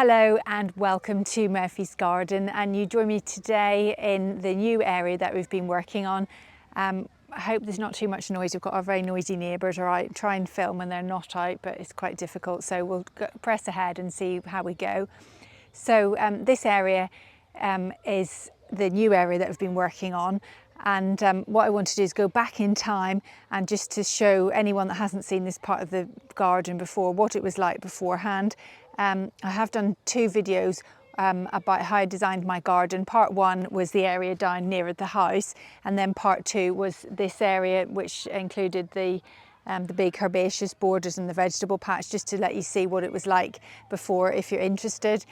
Hello and welcome to Murphy's Garden, and you join me today in the new area that we've been working on. I hope there's not too much noise. We've got our very noisy neighbours. I try and film when they're not out, but it's quite difficult, so we'll press ahead and see how we go. So this area is the new area that we've been working on, and what I want to do is go back in time and just to show anyone that hasn't seen this part of the garden before what it was like beforehand. I have done two videos about how I designed my garden. Part one was the area down near the house, and then part two was this area, which included the big herbaceous borders and the vegetable patch, just to let you see what it was like before if you're interested.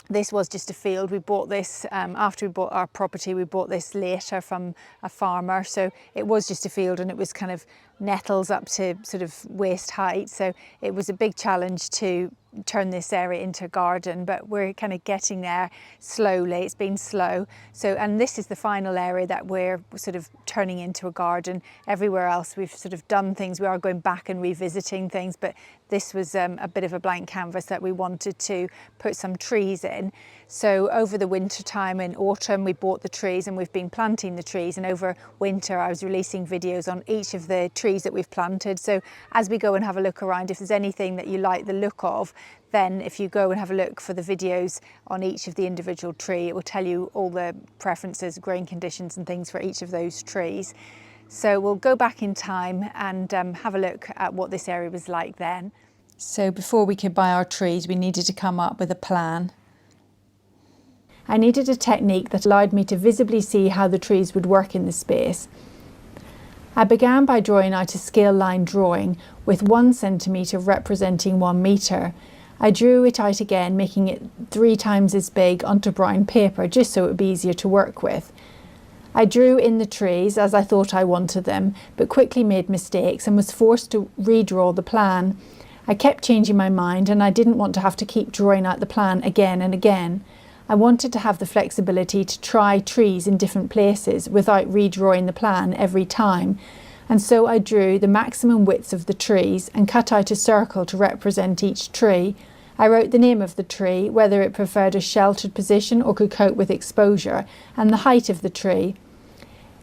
This was just a field. We bought this after we bought our property. We bought this later from a farmer, so it was just a field, and it was kind of nettles up to sort of waist height, so it was a big challenge to turn this area into a garden, but we're kind of getting there slowly. It's been slow. So, and this is the final area that we're sort of turning into a garden. Everywhere else we've sort of done things. We are going back and revisiting things, but this was a bit of a blank canvas that we wanted to put some trees in. So over the winter time and autumn we bought the trees, and we've been planting the trees, and over winter I was releasing videos on each of the trees that we've planted. So as we go and have a look around, if there's anything that you like the look of, then if you go and have a look for the videos on each of the individual tree, it will tell you all the preferences, growing conditions and things for each of those trees. So we'll go back in time and have a look at what this area was like then. So before we could buy our trees, we needed to come up with a plan. I needed a technique that allowed me to visibly see how the trees would work in the space. I began by drawing out a scale line drawing with 1 centimetre representing 1 metre. I drew it out again, making it 3 times as big onto brown paper, just so it would be easier to work with. I drew in the trees as I thought I wanted them, but quickly made mistakes and was forced to redraw the plan. I kept changing my mind, and I didn't want to have to keep drawing out the plan again and again. I wanted to have the flexibility to try trees in different places without redrawing the plan every time, and so I drew the maximum widths of the trees and cut out a circle to represent each tree. I wrote the name of the tree, whether it preferred a sheltered position or could cope with exposure, and the height of the tree.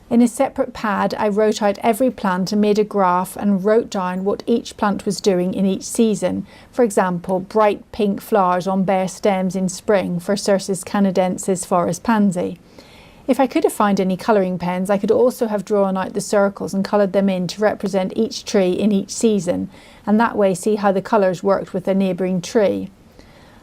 In a separate pad, I wrote out every plant and made a graph and wrote down what each plant was doing in each season. For example, bright pink flowers on bare stems in spring for Cercis canadensis forest pansy. If I could have found any colouring pens, I could also have drawn out the circles and coloured them in to represent each tree in each season, and that way see how the colours worked with a neighbouring tree.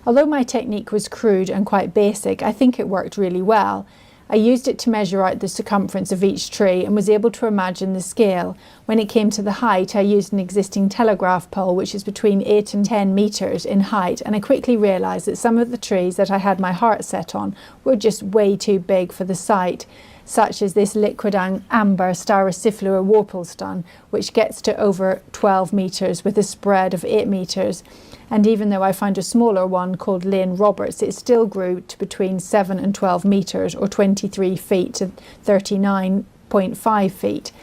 Although my technique was crude and quite basic, I think it worked really well. I used it to measure out the circumference of each tree and was able to imagine the scale. When it came to the height, I used an existing telegraph pole, which is between 8 and 10 metres in height, and I quickly realised that some of the trees that I had my heart set on were just way too big for the site, such as this liquid amber Styraciflua warplestun, which gets to over 12 metres with a spread of 8 metres. And even though I found a smaller one called Lane Roberts, it still grew to between 7 and 12 metres, or 23 feet to 39.5 feet.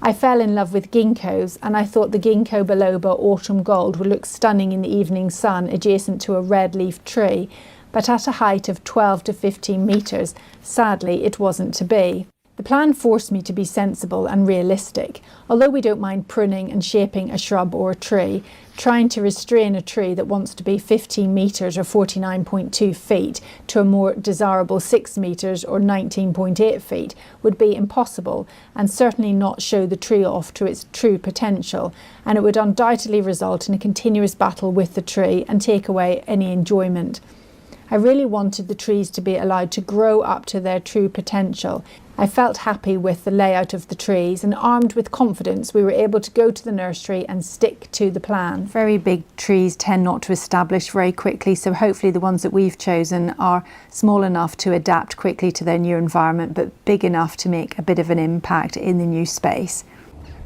I fell in love with ginkgos, and I thought the ginkgo biloba autumn gold would look stunning in the evening sun adjacent to a red-leafed tree, but at a height of 12 to 15 metres, sadly it wasn't to be. The plan forced me to be sensible and realistic. Although we don't mind pruning and shaping a shrub or a tree, trying to restrain a tree that wants to be 15 metres or 49.2 feet to a more desirable 6 metres or 19.8 feet would be impossible, and certainly not show the tree off to its true potential, and it would undoubtedly result in a continuous battle with the tree and take away any enjoyment. I really wanted the trees to be allowed to grow up to their true potential. I felt happy with the layout of the trees, and armed with confidence we were able to go to the nursery and stick to the plan. Very big trees tend not to establish very quickly, so hopefully the ones that we've chosen are small enough to adapt quickly to their new environment, but big enough to make a bit of an impact in the new space.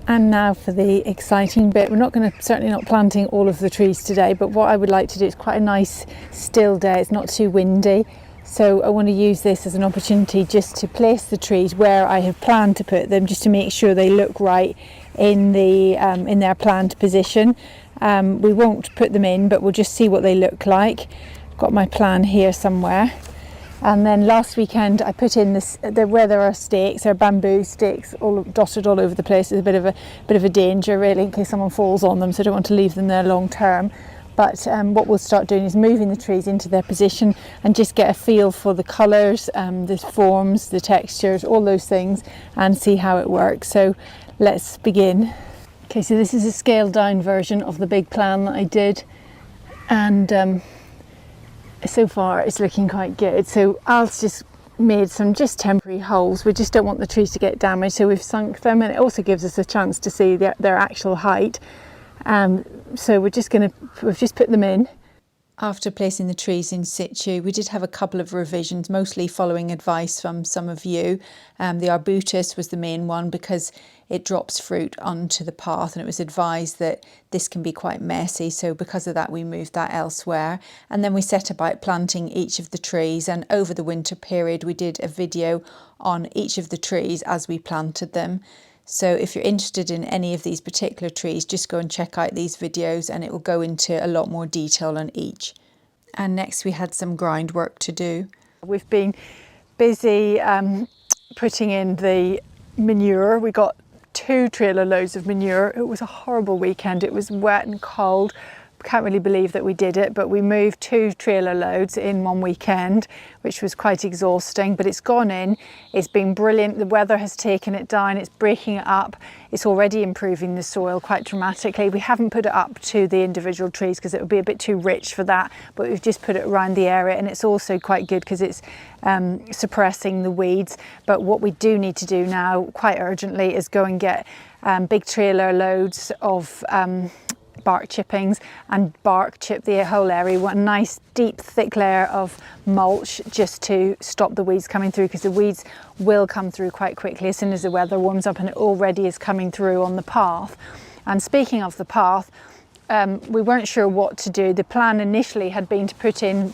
And now for the exciting bit. We're certainly not planting all of the trees today, but what I would like to do, is quite a nice still day, it's not too windy. So I want to use this as an opportunity just to place the trees where I have planned to put them, just to make sure they look right in their planned position. We won't put them in, but we'll just see what they look like. I've got my plan here somewhere. And then last weekend I put in this, where there are stakes, there are bamboo stakes all dotted all over the place. It's a bit of a danger really in case someone falls on them, so I don't want to leave them there long term. But what we'll start doing is moving the trees into their position and just get a feel for the colours, the forms, the textures, all those things, and see how it works. So let's begin. Okay, so this is a scaled down version of the big plan that I did, and so far it's looking quite good. So Al's just made some just temporary holes. We just don't want the trees to get damaged, so we've sunk them, and it also gives us a chance to see their actual height. So we've just put them in. After placing the trees in situ, we did have a couple of revisions, mostly following advice from some of you. The arbutus was the main one because it drops fruit onto the path, and it was advised that this can be quite messy, so because of that we moved that elsewhere. And then we set about planting each of the trees, and over the winter period we did a video on each of the trees as we planted them. So if you're interested in any of these particular trees, just go and check out these videos and it will go into a lot more detail on each. And next we had some groundwork to do. We've been busy putting in the manure. We got 2 trailer loads of manure. It was a horrible weekend. It was wet and cold. Can't really believe that we did it, but we moved 2 trailer loads in one weekend, which was quite exhausting, but it's gone in. It's been brilliant. The weather has taken it down. It's breaking it up. It's already improving the soil quite dramatically. We haven't put it up to the individual trees because it would be a bit too rich for that, but we've just put it around the area, and it's also quite good because it's suppressing the weeds. But what we do need to do now quite urgently is go and get big trailer loads of bark chippings and bark chip the whole area. We want a nice deep thick layer of mulch just to stop the weeds coming through, because the weeds will come through quite quickly as soon as the weather warms up, and it already is coming through on the path. And speaking of the path, we weren't sure what to do. The plan initially had been to put in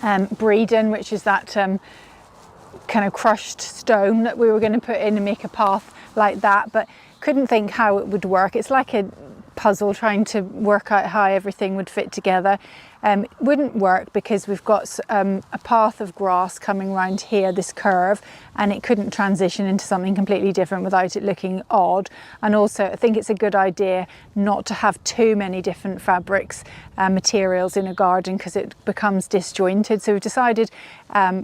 breeden, which is that kind of crushed stone that we were going to put in and make a path like that, but couldn't think how it would work. It's like a puzzle trying to work out how everything would fit together. Wouldn't work because we've got a path of grass coming round here, this curve, and it couldn't transition into something completely different without it looking odd. And also I think it's a good idea not to have too many different fabrics, materials in a garden, because it becomes disjointed. So we've decided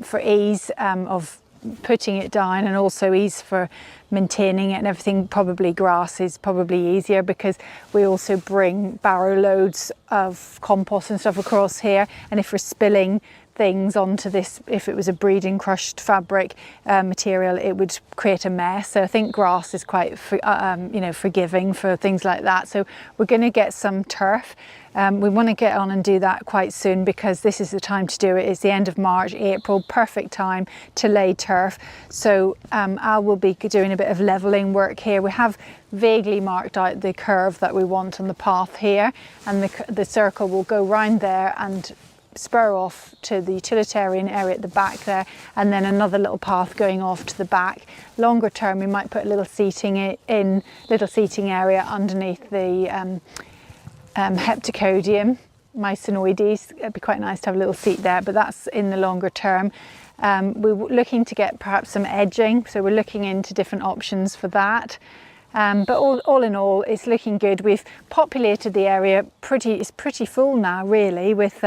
for ease of putting it down, and also ease for maintaining it and everything, probably grass is probably easier, because we also bring barrow loads of compost and stuff across here, and if we're spilling things onto this, if it was a breeding crushed fabric material, it would create a mess. So I think grass is quite forgiving for things like that. So we're going to get some turf. We want to get on and do that quite soon, because this is the time to do it. It's the end of March, April, perfect time to lay turf. So I will be doing a bit of levelling work here. We have vaguely marked out the curve that we want on the path here, and the circle will go round there and spur off to the utilitarian area at the back there, and then another little path going off to the back. Longer term we might put a little seating area underneath the Heptacodium mycinoides. It'd be quite nice to have a little seat there, but that's in the longer term. We're looking to get perhaps some edging, so we're looking into different options for that. But all in all, it's looking good. We've populated the area it's pretty full now really, with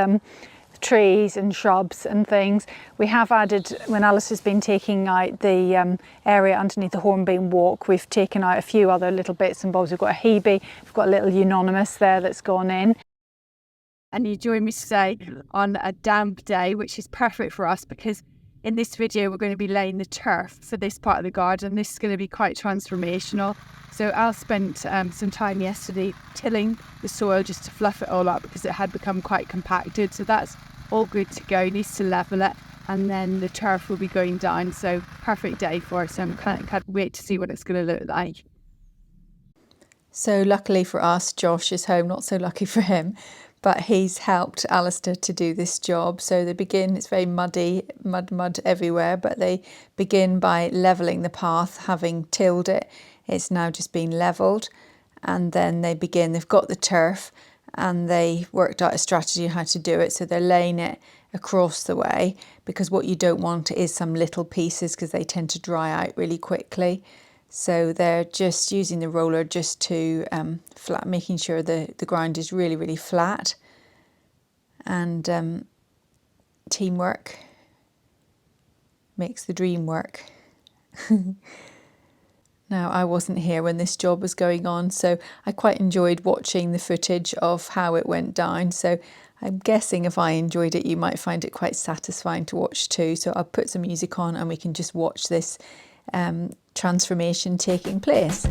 trees and shrubs and things. We have added, when Alice has been taking out the area underneath the Hornbeam Walk, we've taken out a few other little bits and bobs. We've got a hebe, we've got a little euonymus there that's gone in. And you join me today on a damp day, which is perfect for us, because in this video we're going to be laying the turf for this part of the garden. This is going to be quite transformational. So Al spent some time yesterday tilling the soil just to fluff it all up, because it had become quite compacted. So that's all good to go. He needs to level it, and then the turf will be going down. So perfect day for us. So I can't wait to see what it's going to look like. So luckily for us, Josh is home. Not so lucky for him, but he's helped Alistair to do this job. So they begin, it's very muddy, mud everywhere, but they begin by levelling the path, having tilled it. It's now just been levelled, and then they've got the turf, and they worked out a strategy on how to do it. So they're laying it across the way, because what you don't want is some little pieces, because they tend to dry out really quickly. So they're just using the roller just to making sure the ground is really, really flat. And teamwork makes the dream work. Now, I wasn't here when this job was going on, so I quite enjoyed watching the footage of how it went down. So I'm guessing if I enjoyed it, you might find it quite satisfying to watch too. So I'll put some music on and we can just watch this transformation taking place.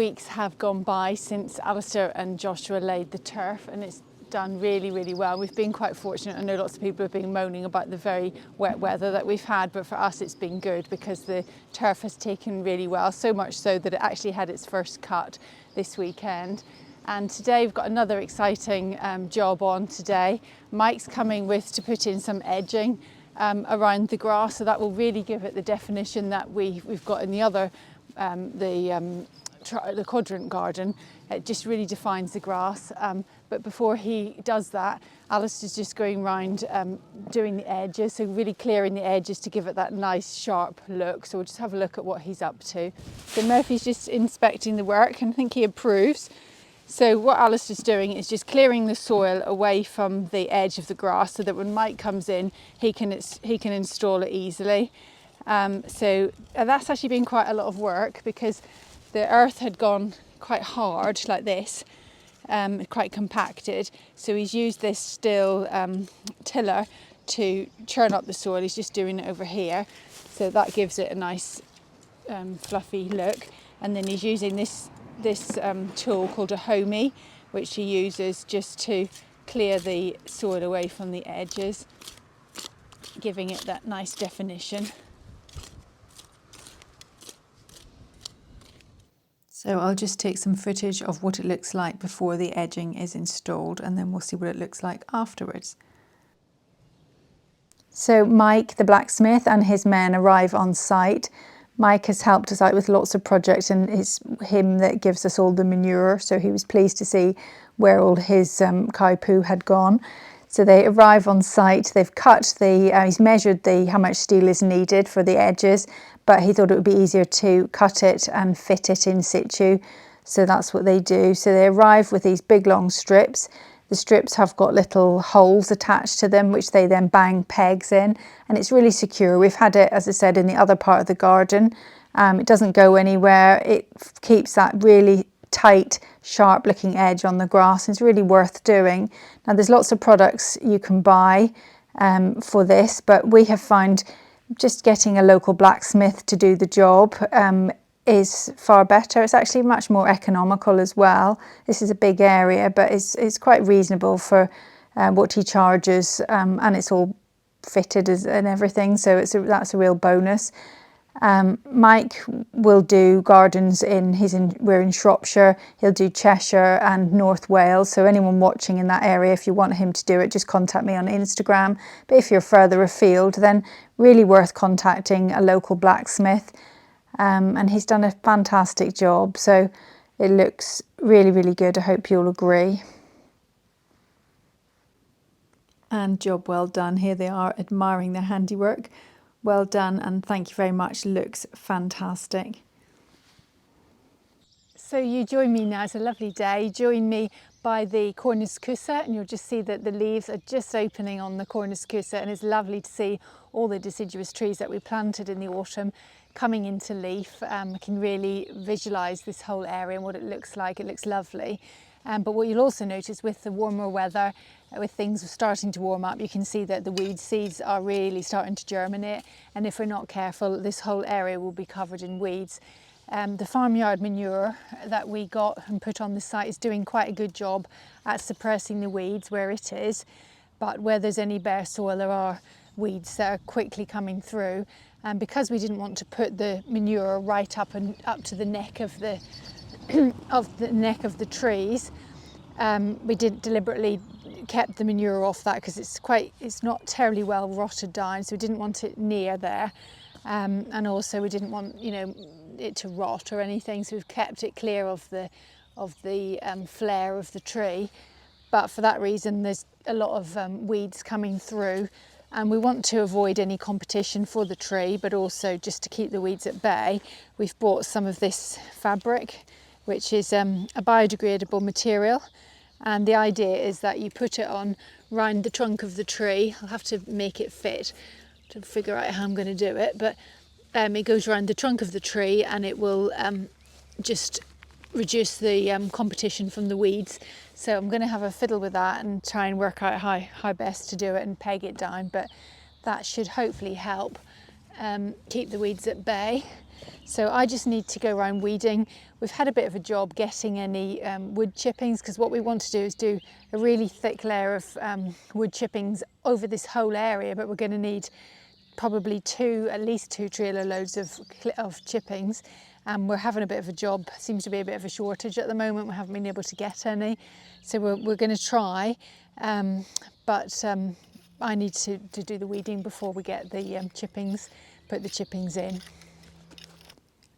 weeks have gone by since Alistair and Joshua laid the turf, and it's done really, really well. We've been quite fortunate. I know lots of people have been moaning about the very wet weather that we've had, but for us it's been good because the turf has taken really well, so much so that it actually had its first cut this weekend. And today we've got another exciting job on today. Mike's coming with to put in some edging around the grass, so that will really give it the definition that we've got in the other, the quadrant garden. It just really defines the grass. But before he does that, Alistair's just going round doing the edges, so really clearing the edges to give it that nice sharp look. So we'll just have a look at what he's up to. So Murphy's just inspecting the work and I think he approves. So what Alistair's doing is just clearing the soil away from the edge of the grass so that when Mike comes in, he can install it easily. So that's actually been quite a lot of work because the earth had gone quite hard like this. quite compacted. So he's used this steel tiller to churn up the soil. He's just doing it over here. So that gives it a nice fluffy look. And then he's using this tool called a homie, which he uses just to clear the soil away from the edges, giving it that nice definition. So I'll just take some footage of what it looks like before the edging is installed, and then we'll see what it looks like afterwards. So Mike, the blacksmith, and his men arrive on site. Mike has helped us out with lots of projects, and it's him that gives us all the manure. So he was pleased to see where all his cow poo had gone. So they arrive on site, they've cut he's measured how much steel is needed for the edges, but he thought it would be easier to cut it and fit it in situ. So that's what they do. So they arrive with these big long strips. The strips have got little holes attached to them, which they then bang pegs in, and it's really secure. We've had it, as I said, in the other part of the garden. It doesn't go anywhere. It keeps that really tight, sharp looking edge on the grass. It's really worth doing. Now there's lots of products you can buy for this, but we have found just getting a local blacksmith to do the job is far better. It's actually much more economical as well. This is a big area, but it's quite reasonable for what he charges, and it's all fitted and everything, so that's a real bonus. Mike will do gardens we're in Shropshire. He'll do Cheshire and North Wales, so anyone watching in that area, if you want him to do it, just contact me on Instagram. But if you're further afield, then really worth contacting a local blacksmith, and he's done a fantastic job, so it looks really, really good. I hope you'll agree. And job well done. Here they are admiring their handiwork. Well done, and thank you very much. Looks fantastic. So you join me now, it's a lovely day. Join me by the Cornuscusa, and you'll just see that the leaves are just opening on the Cornuscusa, and it's lovely to see all the deciduous trees that we planted in the autumn coming into leaf. I can really visualise this whole area and what it looks like. It looks lovely. But what you'll also notice with the warmer weather, with things starting to warm up, you can see that the weed seeds are really starting to germinate, and if we're not careful, this whole area will be covered in weeds. The farmyard manure that we got and put on the site is doing quite a good job at suppressing the weeds where it is, but where there's any bare soil there are weeds that are quickly coming through, and because we didn't want to put the manure right up to the neck of the the trees, we did deliberately kept the manure off that because it's not terribly well rotted down, so we didn't want it near there, and also we didn't want it to rot or anything, so we've kept it clear of the flare of the tree. But for that reason there's a lot of weeds coming through, and we want to avoid any competition for the tree, but also just to keep the weeds at bay, we've bought some of this fabric, which is a biodegradable material, and the idea is that you put it on round the trunk of the tree. I'll have to make it fit to figure out how I'm going to do it, but it goes around the trunk of the tree, and it will just reduce the competition from the weeds. So I'm going to have a fiddle with that and try and work out how best to do it and peg it down, but that should hopefully help keep the weeds at bay. So I just need to go around weeding. We've had a bit of a job getting any wood chippings, because what we want to do is do a really thick layer of wood chippings over this whole area, but we're going to need probably at least two trailer loads of chippings. We're having a bit of a job, seems to be a bit of a shortage at the moment. We haven't been able to get any, so we're going to try, but I need to do the weeding before we get the chippings, put the chippings in.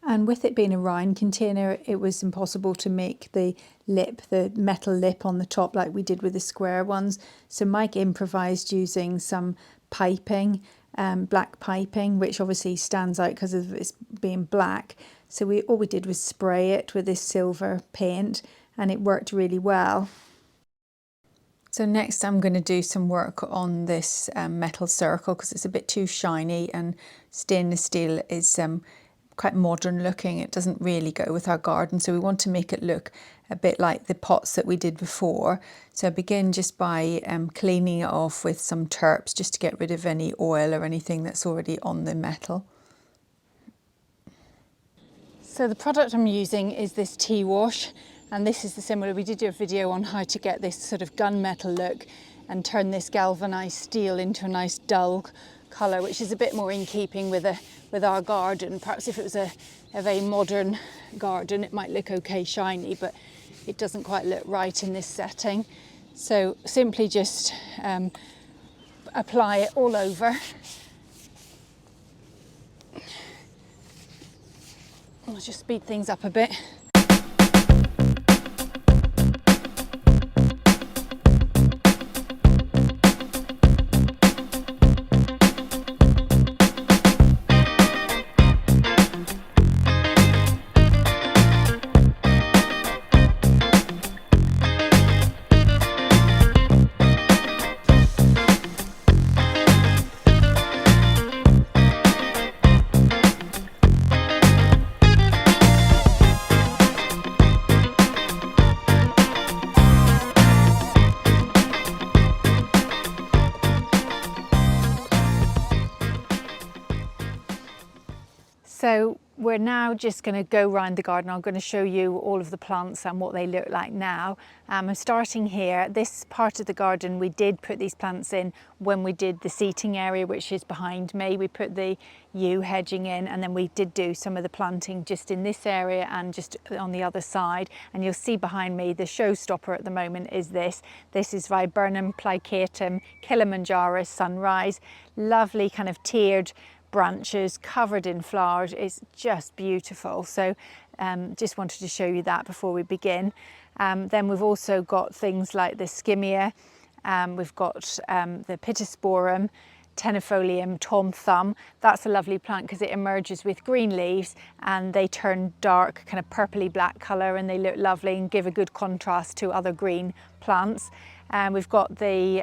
And with it being a round container, it was impossible to make the metal lip on the top like we did with the square ones. So Mike improvised using some piping, black piping, which obviously stands out because of its being black. So all we did was spray it with this silver paint, and it worked really well. So next I'm going to do some work on this metal circle, because it's a bit too shiny, and stainless steel is quite modern looking. It doesn't really go with our garden, so we want to make it look a bit like the pots that we did before. So I begin just by cleaning it off with some turps, just to get rid of any oil or anything that's already on the metal. So the product I'm using is this tea wash, and this is the similar, we did do a video on how to get this sort of gunmetal look and turn this galvanised steel into a nice dull colour, which is a bit more in keeping with our garden. Perhaps if it was a very modern garden, it might look okay shiny, but it doesn't quite look right in this setting. So simply just apply it all over. I'll just speed things up a bit. So we're now just going to go around the garden. I'm going to show you all of the plants and what they look like now. I'm starting here. This part of the garden, we did put these plants in when we did the seating area, which is behind me. We put the yew hedging in, and then we did do some of the planting just in this area and just on the other side. And you'll see behind me, the showstopper at the moment is this. This is Viburnum plicatum Kilimanjaro Sunrise. Lovely kind of tiered branches covered in flowers. It's just beautiful. So just wanted to show you that before we begin. Then we've also got things like the skimmia. We've got the pittosporum, tenifolium, tom thumb. That's a lovely plant because it emerges with green leaves and they turn dark, kind of purpley black colour, and they look lovely and give a good contrast to other green plants. We've got the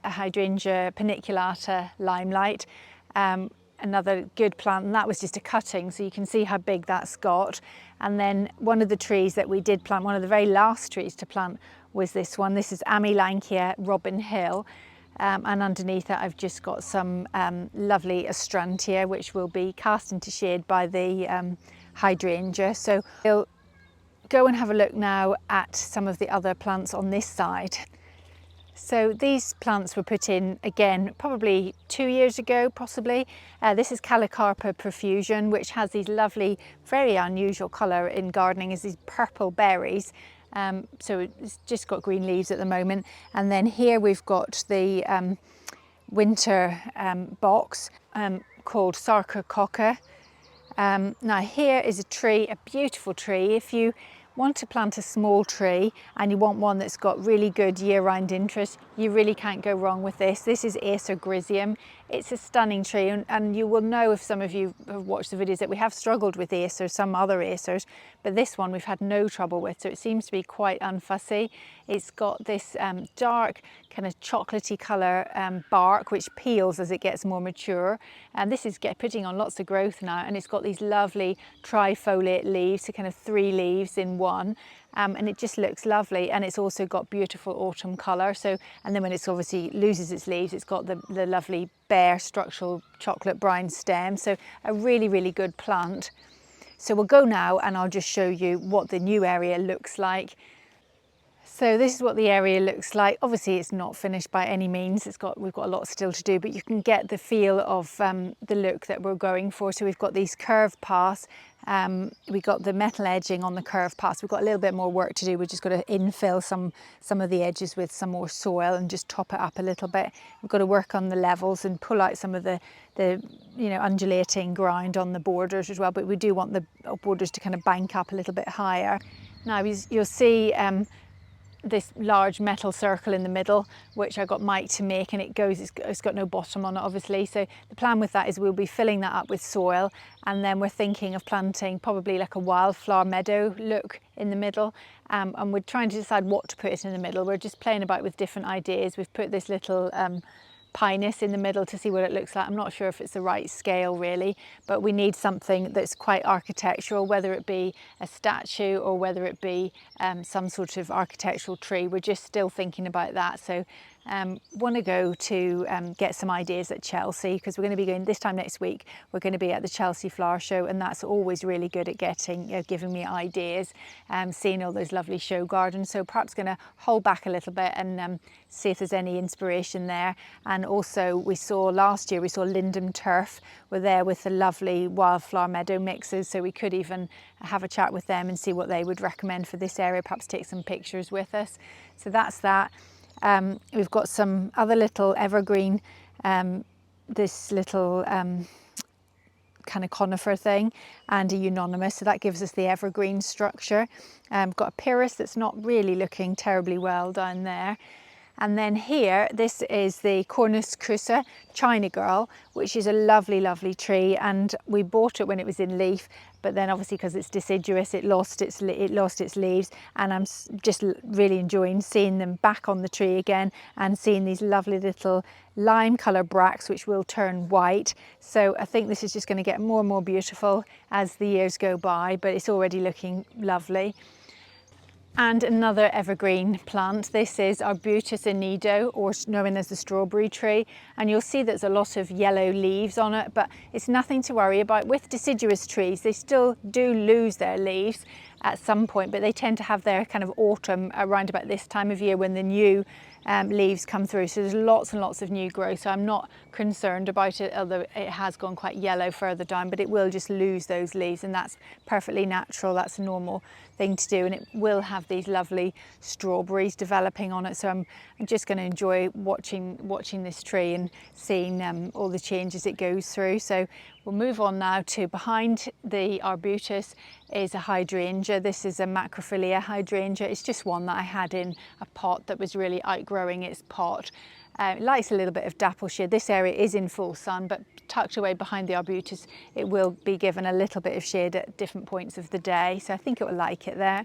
hydrangea paniculata limelight. Another good plant, and that was just a cutting, so you can see how big that's got. And then one of the trees that we did plant, one of the very last trees to plant, was this one. This is Amilanchia Robin Hill, and underneath it I've just got some lovely astrantia, which will be cast into shade by the hydrangea. So we'll go and have a look now at some of the other plants on this side. So these plants were put in again probably 2 years ago, possibly. This is Calicarpa profusion, which has these lovely, very unusual colour in gardening, is these purple berries. So it's just got green leaves at the moment. And then here we've got the winter box called Sarcococca. Now here is a tree, a beautiful tree. If you want to plant a small tree and you want one that's got really good year-round interest, you really can't go wrong with this. This is Acer Grisium. It's a stunning tree, and you will know, if some of you have watched the videos, that we have struggled with Acers, some other Acers, but this one we've had no trouble with, so it seems to be quite unfussy. It's got this dark kind of chocolatey colour bark, which peels as it gets more mature, and this is putting on lots of growth now, and it's got these lovely trifoliate leaves, so kind of 3 leaves in one. And it just looks lovely, and it's also got beautiful autumn colour. So, and then when it's obviously loses its leaves, it's got the lovely bare structural chocolate brown stem. So a really, really good plant. So we'll go now and I'll just show you what the new area looks like. So this is what the area looks like. Obviously it's not finished by any means. We've got a lot still to do, but you can get the feel of the look that we're going for. So we've got these curved paths. We've got the metal edging on the curved paths. We've got a little bit more work to do. We've just got to infill some of the edges with some more soil and just top it up a little bit. We've got to work on the levels and pull out some of the undulating ground on the borders as well. But we do want the borders to kind of bank up a little bit higher. Now you'll see this large metal circle in the middle, which I got Mike to make, and it's got no bottom on it, obviously. So the plan with that is we'll be filling that up with soil, and then we're thinking of planting probably like a wildflower meadow look in the middle, and we're trying to decide what to put it in the middle. We're just playing about with different ideas. We've put this little pinus in the middle to see what it looks like. I'm not sure if it's the right scale really, but we need something that's quite architectural, whether it be a statue or whether it be some sort of architectural tree. We're just still thinking about that. So want to go to get some ideas at Chelsea, because we're going to be going this time next week. We're going to be at the Chelsea Flower Show, and that's always really good at getting, giving me ideas, seeing all those lovely show gardens. So perhaps going to hold back a little bit and see if there's any inspiration there. And also we saw last year, we saw Lindum Turf. We're there with the lovely wildflower meadow mixers, so we could even have a chat with them and see what they would recommend for this area, perhaps take some pictures with us. So that's that. We've got some other little evergreen, this little kind of conifer thing, and a euonymus, so that gives us the evergreen structure. Got a pyrrhus that's not really looking terribly well down there. And then here, this is the Cornus crusa, China Girl, which is a lovely, lovely tree. And we bought it when it was in leaf, but then obviously because it's deciduous, it lost its leaves. And I'm just really enjoying seeing them back on the tree again and seeing these lovely little lime colour bracts, which will turn white. So I think this is just going to get more and more beautiful as the years go by, but it's already looking lovely. And another evergreen plant. This is Arbutus anido, or known as the strawberry tree. And you'll see there's a lot of yellow leaves on it, but it's nothing to worry about. With deciduous trees, they still do lose their leaves at some point, but they tend to have their kind of autumn around about this time of year when the new leaves come through. So there's lots and lots of new growth. So I'm not concerned about it, although it has gone quite yellow further down, but it will just lose those leaves, and that's perfectly natural. That's a normal thing to do, and it will have these lovely strawberries developing on it. So I'm just going to enjoy watching this tree and seeing all the changes it goes through. So we'll move on now to behind the arbutus is a hydrangea. This is a macrophylla hydrangea. It's just one that I had in a pot that was really outgrowing its pot. It likes a little bit of dapple shade. This area is in full sun, but tucked away behind the arbutus, it will be given a little bit of shade at different points of the day. So I think it will like it there.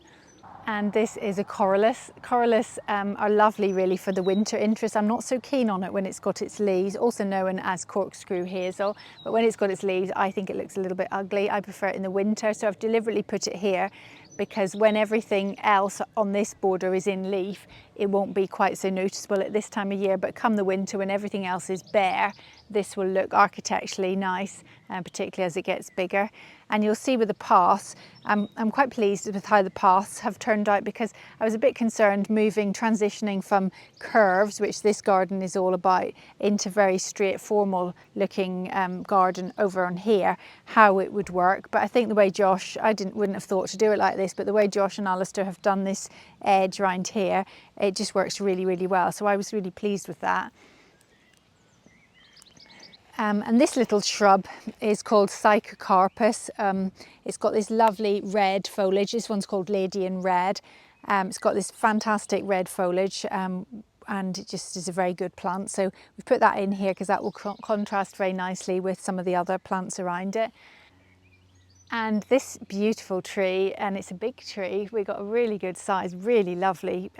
And this is a corylus. Corylus are lovely really for the winter interest. I'm not so keen on it when it's got its leaves, also known as corkscrew hazel, but when it's got its leaves, I think it looks a little bit ugly. I prefer it in the winter, so I've deliberately put it here because when everything else on this border is in leaf, it won't be quite so noticeable at this time of year, but come the winter when everything else is bare, this will look architecturally nice, particularly as it gets bigger. And you'll see with the paths, I'm quite pleased with how the paths have turned out, because I was a bit concerned transitioning from curves, which this garden is all about, into very straight formal looking garden over on here, how it would work. But I think the way Josh, wouldn't have thought to do it like this, but the way Josh and Alistair have done this edge around here, it just works really, really well. So I was really pleased with that. And this little shrub is called Psychocarpus. It's got this lovely red foliage. This one's called Lady in Red. It's got this fantastic red foliage, and it just is a very good plant. So we've put that in here because that will contrast very nicely with some of the other plants around it. And this beautiful tree, and it's a big tree, we got a really good size, really lovely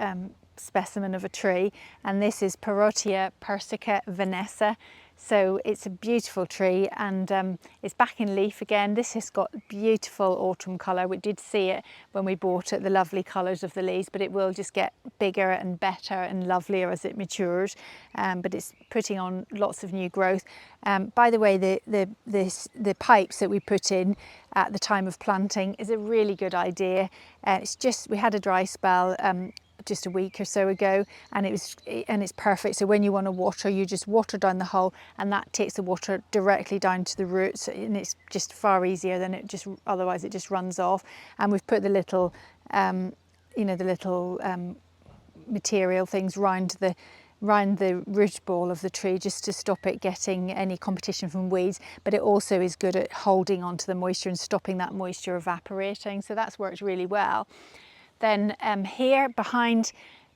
specimen of a tree, and this is Parotia persica vanessa. So it's a beautiful tree, and it's back in leaf again. This has got beautiful autumn colour. We did see it when we bought it, the lovely colours of the leaves, but it will just get bigger and better and lovelier as it matures. But it's putting on lots of new growth. By the way, the pipes that we put in at the time of planting is a really good idea. It's just, we had a dry spell just a week or so ago, and it's perfect. So when you want to water, you just water down the hole, and that takes the water directly down to the roots, and it's just far easier than otherwise it just runs off. And we've put the little material things round the root ball of the tree, just to stop it getting any competition from weeds, but it also is good at holding onto the moisture and stopping that moisture evaporating. So that's worked really well. Then here behind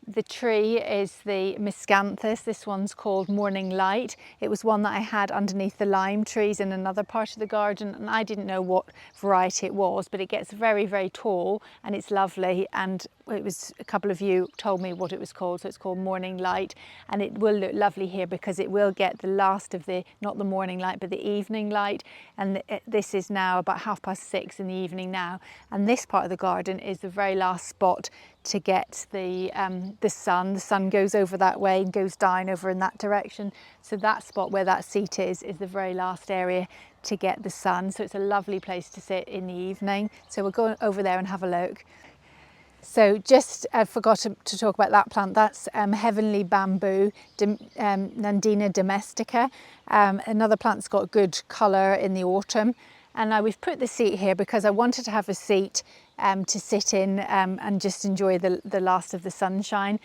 the tree is the miscanthus. This one's called Morning Light. It was one that I had underneath the lime trees in another part of the garden, and I didn't know what variety it was, but it gets very, very tall and it's lovely, and it was a couple of you told me what it was called, so it's called Morning Light, and it will look lovely here because it will get the last of the, not the morning light, but the evening light. And this is now about 6:30 in the evening now, and this part of the garden is the very last spot to get the sun. The sun goes over that way and goes down over in that direction. So that spot where that seat is the very last area to get the sun. So it's a lovely place to sit in the evening. So we'll go over there and have a look. So just I forgot to talk about that plant. That's Heavenly Bamboo, Nandina domestica. Another plant's got good colour in the autumn. And now we've put the seat here because I wanted to have a seat to sit in and just enjoy the last of the sunshine.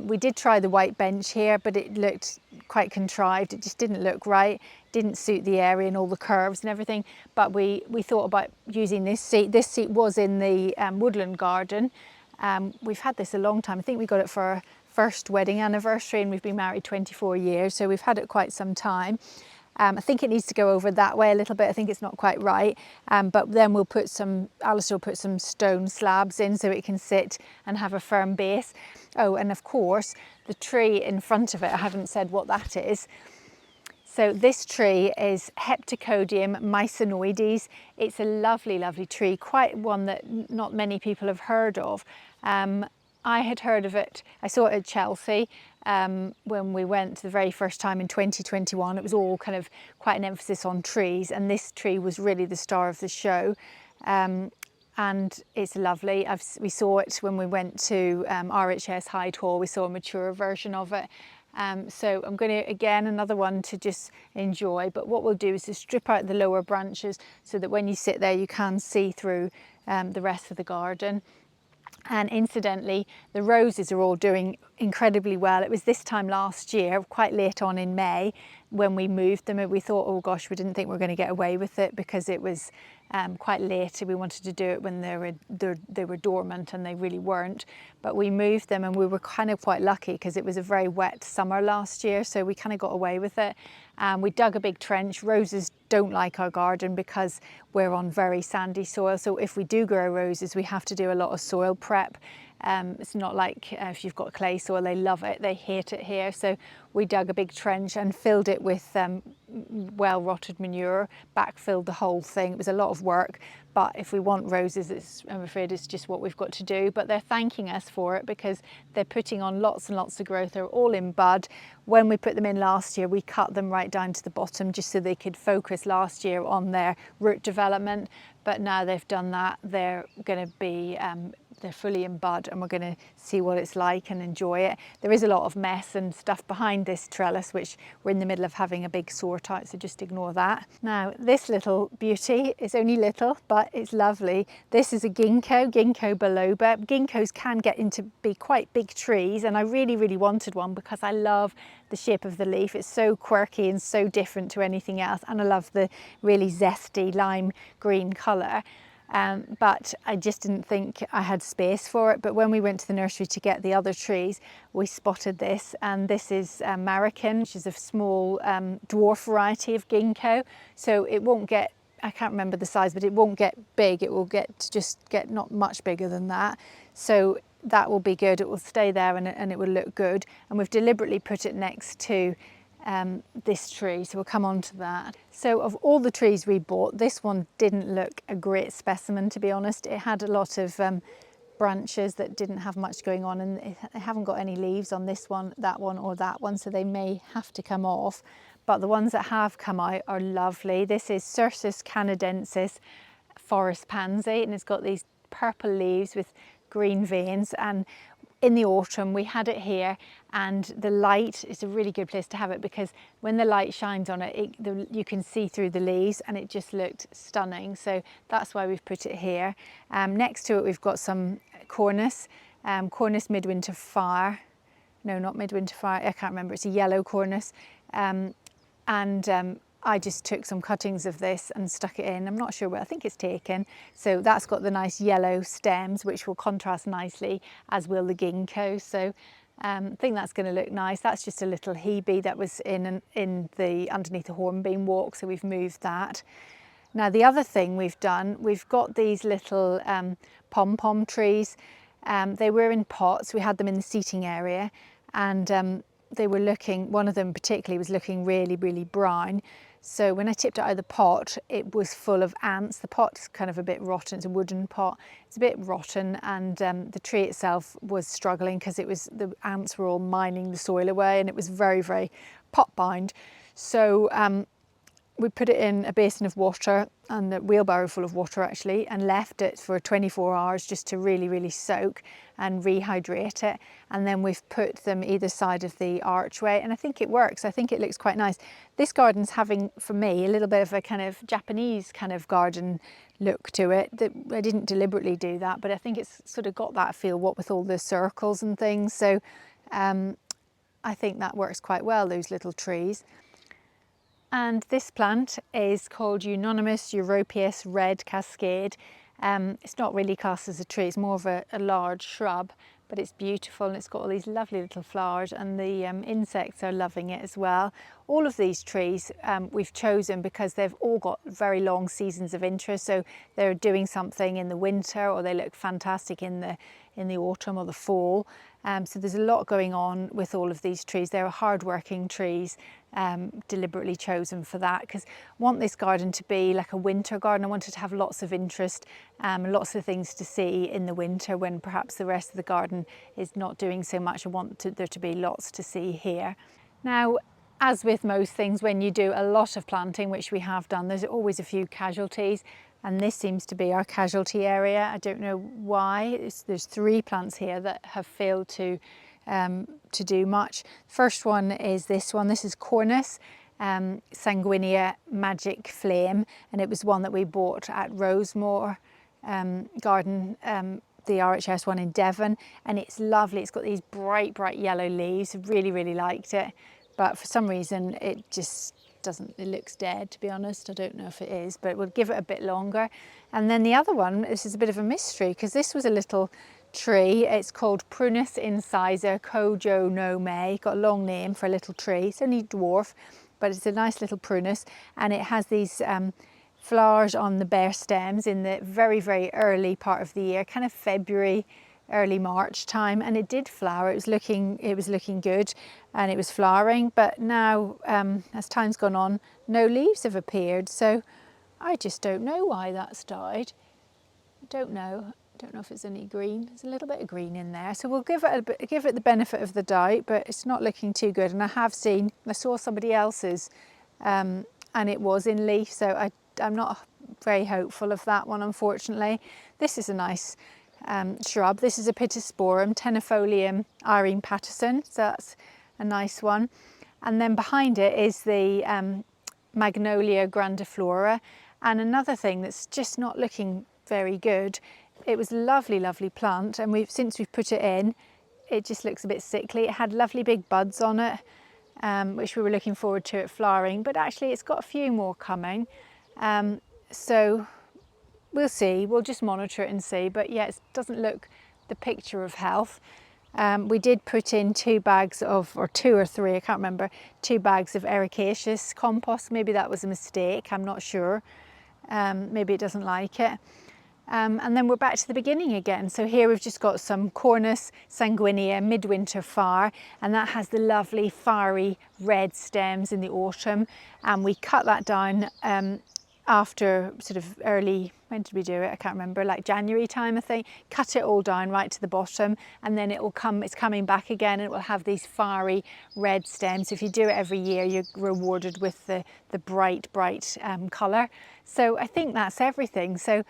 We did try the white bench here, but it looked quite contrived. It just didn't look right, didn't suit the area and all the curves and everything. But we thought about using this seat. This seat was in the woodland garden. We've had this a long time. I think we got it for our first wedding anniversary, and we've been married 24 years, so we've had it quite some time. I think it needs to go over that way a little bit. I think it's not quite right, but then we'll put Alistair will put some stone slabs in so it can sit and have a firm base. Oh, and of course, the tree in front of it, I haven't said what that is. So this tree is Heptacodium mycinoides. It's a lovely, lovely tree, quite one that not many people have heard of. I had heard of it, I saw it at Chelsea when we went the very first time in 2021. It was all kind of quite an emphasis on trees, and this tree was really the star of the show. And it's lovely. We saw it when we went to RHS Hyde Hall. We saw a mature version of it. So I'm going to, again, another one to just enjoy, but what we'll do is to strip out the lower branches so that when you sit there you can see through the rest of the garden. And incidentally, the roses are all doing incredibly well. It was this time last year, quite late on in May, when we moved them, and we thought, oh gosh, we didn't think we were going to get away with it because it was quite late. We wanted to do it when they were dormant, and they really weren't. But we moved them, and we were kind of quite lucky because it was a very wet summer last year, so we kind of got away with it. We dug a big trench. Roses don't like our garden because we're on very sandy soil, so if we do grow roses, we have to do a lot of soil prep. It's not like if you've got clay soil, they love it, they hate it here. So we dug a big trench and filled it with well-rotted manure, backfilled the whole thing. It was a lot of work, but if we want roses, I'm afraid it's just what we've got to do. But they're thanking us for it because they're putting on lots and lots of growth. They're all in bud. When we put them in last year, we cut them right down to the bottom just so they could focus last year on their root development. But now they've done that, they're going to be they're fully in bud, and we're going to see what it's like and enjoy it. There is a lot of mess and stuff behind this trellis, which we're in the middle of having a big sort out, so just ignore that. Now, this little beauty is only little, but it's lovely. This is a ginkgo biloba. Ginkgos can get into be quite big trees, and I really, really wanted one because I love the shape of the leaf. It's so quirky and so different to anything else, and I love the really zesty lime green colour. But I just didn't think I had space for it. But when we went to the nursery to get the other trees, we spotted this, and this is American, which is a small dwarf variety of ginkgo. So it won't get, I can't remember the size, but it won't get big. It will just get not much bigger than that. So that will be good. It will stay there and it will look good. And we've deliberately put it next to this tree, so we'll come on to that. So of all the trees we bought, this one didn't look a great specimen, to be honest. It had a lot of branches that didn't have much going on, and they haven't got any leaves on this one, that one or that one, so they may have to come off. But the ones that have come out are lovely. This is Cercis canadensis forest pansy, and it's got these purple leaves with green veins. And in the autumn we had it here, and the light is a really good place to have it because when the light shines on it, you can see through the leaves, and it just looked stunning. So that's why we've put it here. Next to it we've got some cornus, Cornus midwinter fire. No, not midwinter fire, I can't remember, it's a yellow cornus. I just took some cuttings of this and stuck it in. I'm not sure where, I think it's taken. So that's got the nice yellow stems, which will contrast nicely, as will the ginkgo. So I think that's going to look nice. That's just a little hebe that was in the underneath the hornbeam walk, so we've moved that. Now the other thing we've done, we've got these little pom-pom trees. They were in pots. We had them in the seating area, and they were looking, one of them particularly was looking really, really brown. So when I tipped it out of the pot, it was full of ants. The pot's kind of a bit rotten. It's a wooden pot. It's a bit rotten, and the tree itself was struggling because the ants were all mining the soil away, and it was very, very pot bound. So we put it in a basin of water, and a wheelbarrow full of water actually, and left it for 24 hours just to really, really soak and rehydrate it. And then we've put them either side of the archway, and I think it works. I think it looks quite nice. This garden's having, for me, a little bit of a kind of Japanese kind of garden look to it. I didn't deliberately do that, but I think it's sort of got that feel, what with all the circles and things. So I think that works quite well, those little trees. And this plant is called Unanimous Europaeus Red Cascade. It's not really classed as a tree, it's more of a large shrub, but it's beautiful, and it's got all these lovely little flowers, and the insects are loving it as well. All of these trees we've chosen because they've all got very long seasons of interest, so they're doing something in the winter, or they look fantastic in the autumn or the fall. So there's a lot going on with all of these trees. They're hard-working trees, deliberately chosen for that, because I want this garden to be like a winter garden. I want it to have lots of interest, lots of things to see in the winter when perhaps the rest of the garden is not doing so much. I want there to be lots to see here. Now, as with most things, when you do a lot of planting, which we have done, there's always a few casualties. And this seems to be our casualty area. I don't know why. There's 3 plants here that have failed to do much. First one is this one. This is Cornus Sanguinea Magic Flame, and it was one that we bought at Mohr Garden, the RHS one in Devon, and it's lovely. It's got these bright, bright yellow leaves. Really, really liked it, but for some reason it just doesn't, it looks dead, to be honest. I don't know if it is, but we'll give it a bit longer. And then the other one, this is a bit of a mystery, because this was a little tree. It's called Prunus incisor Kojo no Me. Got a long name for a little tree. It's only dwarf, but it's a nice little prunus, and it has these flowers on the bare stems in the very, very early part of the year, kind of February, early March time, and it did flower. It was looking good, and it was flowering, but now as time's gone on, no leaves have appeared, so I just don't know why that's died. Don't know if it's any green. There's a little bit of green in there, so we'll give it the benefit of the doubt, but it's not looking too good. And I saw somebody else's and it was in leaf, so I'm not very hopeful of that one, unfortunately. This is a nice shrub. This is a Pittosporum Tenifolium Irene Patterson, so that's a nice one. And then behind it is the Magnolia grandiflora, and another thing that's just not looking very good. It was a lovely, lovely plant, and since we've put it in, it just looks a bit sickly. It had lovely big buds on it, which we were looking forward to it flowering, but actually it's got a few more coming. So we'll see, we'll just monitor it and see, but yeah, it doesn't look the picture of health. We did put in 2 bags of, or 2 or 3, I can't remember, 2 bags of ericaceous compost. Maybe that was a mistake, I'm not sure. Maybe it doesn't like it. And then we're back to the beginning again. So here we've just got some Cornus Sanguinea Midwinter Fire, and that has the lovely fiery red stems in the autumn. And we cut that down after sort of early, when did we do it? I can't remember, like January time, I think. Cut it all down right to the bottom, and then it's coming back again, and it will have these fiery red stems. If you do it every year, you're rewarded with the bright colour. So I think that's everything. So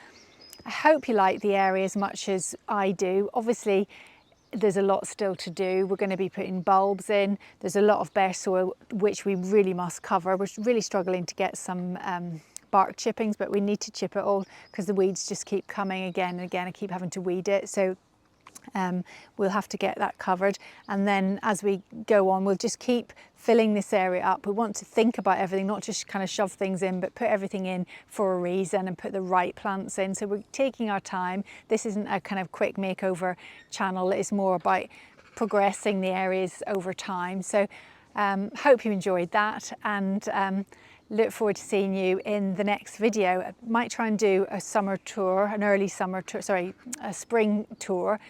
I hope you like the area as much as I do. Obviously, there's a lot still to do. We're going to be putting bulbs in. There's a lot of bare soil, which we really must cover. We're really struggling to get some bark chippings, but we need to chip it all because the weeds just keep coming again and again. I keep having to weed it. So we'll have to get that covered, and then as we go on, we'll just keep filling this area up. We want to think about everything, not just kind of shove things in, but put everything in for a reason and put the right plants in. So we're taking our time. This isn't a kind of quick makeover channel. It's more about progressing the areas over time. So hope you enjoyed that, and look forward to seeing you in the next video. I might try and do a summer tour, an early summer tour, sorry, a spring tour.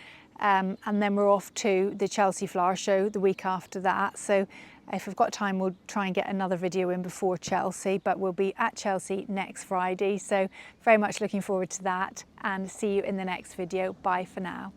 and then we're off to the Chelsea Flower Show the week after that. So if we've got time, we'll try and get another video in before Chelsea, but we'll be at Chelsea next Friday. So very much looking forward to that, and see you in the next video. Bye for now.